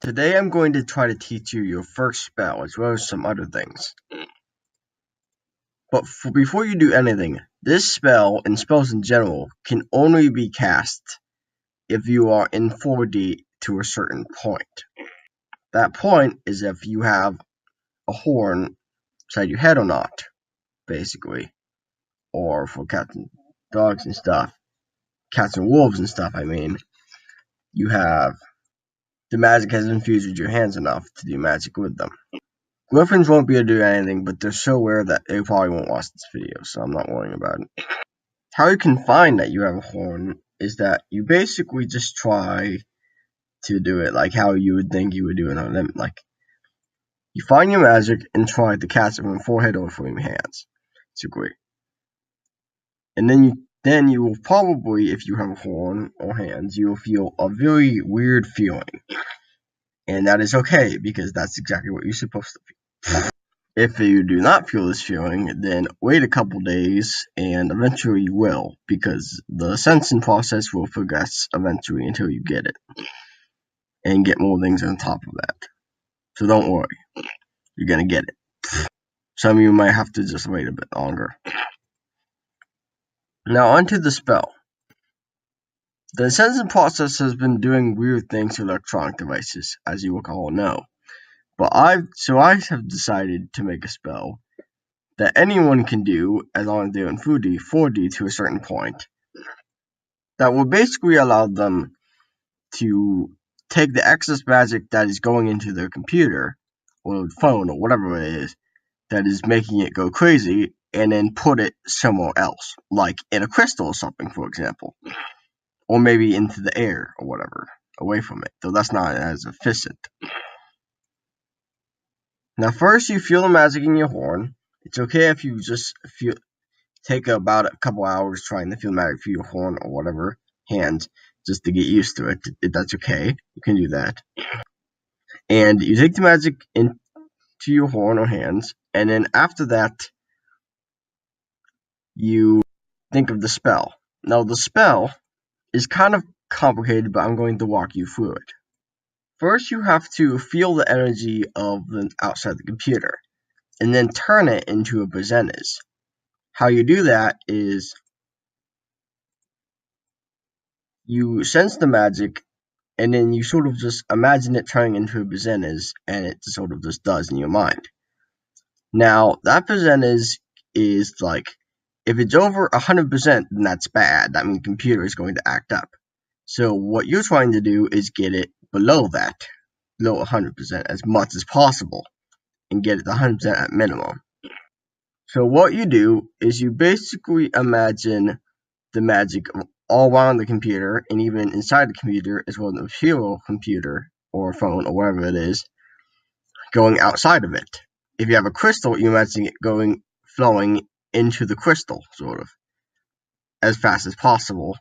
Today I'm going to try to teach you your first spell as well as some other things. But before you do anything, this spell and spells in general can only be cast if you are in 4D to a certain point. That point is if you have a horn inside your head or not, basically. Or for cats and dogs and stuff. Cats and wolves and stuff, I mean. You have the magic has infused with your hands enough to do magic with them. Griffins won't be able to do anything, but they're so rare that they probably won't watch this video, so I'm not worrying about it. How you can find that you have a horn is that you basically just try to do it like how you would think you would do it on them. Like, you find your magic and try to cast it from your forehead or from your hands. It's great. And then you will probably, if you have a horn or hands, you will feel a very weird feeling. And that is okay, because that's exactly what you're supposed to feel. If you do not feel this feeling, then wait a couple days, and eventually you will, because the sensing process will progress eventually until you get it, and get more things on top of that. So don't worry, you're gonna get it. Some of you might have to just wait a bit longer. Now onto the spell. The sensing process has been doing weird things to electronic devices, as you will all know. But I have decided to make a spell that anyone can do as long as they're in 4D to a certain point, that will basically allow them to take the excess magic that is going into their computer or phone or whatever it is that is making it go crazy, and then put it somewhere else, like in a crystal or something, for example, or maybe into the air or whatever, away from it, though that's not as efficient. Now first you feel the magic in your horn. It's okay if you just take about a couple hours trying to feel magic for your horn or whatever, hands, just to get used to it. If that's okay, you can do that. And you take the magic into your horn or hands, and then after that, you think of the spell. Now the spell is kind of complicated, but I'm going to walk you through it. First, you have to feel the energy of the outside the computer, and then turn it into a Bzeniz. How you do that is you sense the magic, and then you sort of just imagine it turning into a Bzeniz, and it sort of just does in your mind. Now, that Bzeniz is like, if it's over 100%, then that's bad. That means the computer is going to act up. So what you're trying to do is get it below that, below 100% as much as possible, and get it to 100% at minimum. So what you do is you basically imagine the magic all around the computer, and even inside the computer, as well as the hero computer or phone or whatever it is, going outside of it. If you have a crystal, you imagine it flowing into the crystal, sort of, as fast as possible,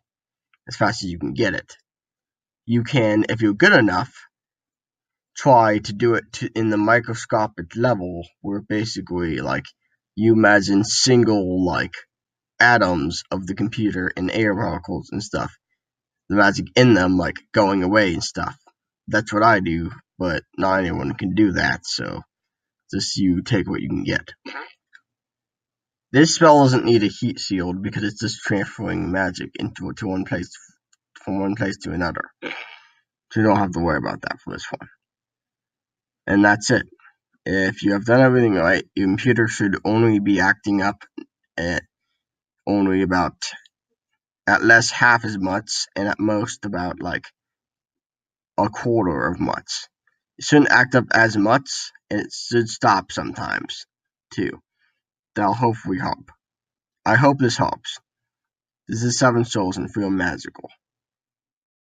as fast as you can get it. You can, if you're good enough, try to do it in the microscopic level, where basically, like, you imagine single, like, atoms of the computer and air particles and stuff, the magic in them, like, going away and stuff. That's what I do, but not anyone can do that, so just you take what you can get. This spell doesn't need a heat shield because it's just transferring magic to one place, from one place to another. So you don't have to worry about that for this one. And that's it. If you have done everything right, your computer should only be acting up at only about, at less half as much, and at most about like a quarter of much. It shouldn't act up as much, and it should stop sometimes too. That'll hopefully help. I hope this helps. This is Seven Souls and Feel Magical.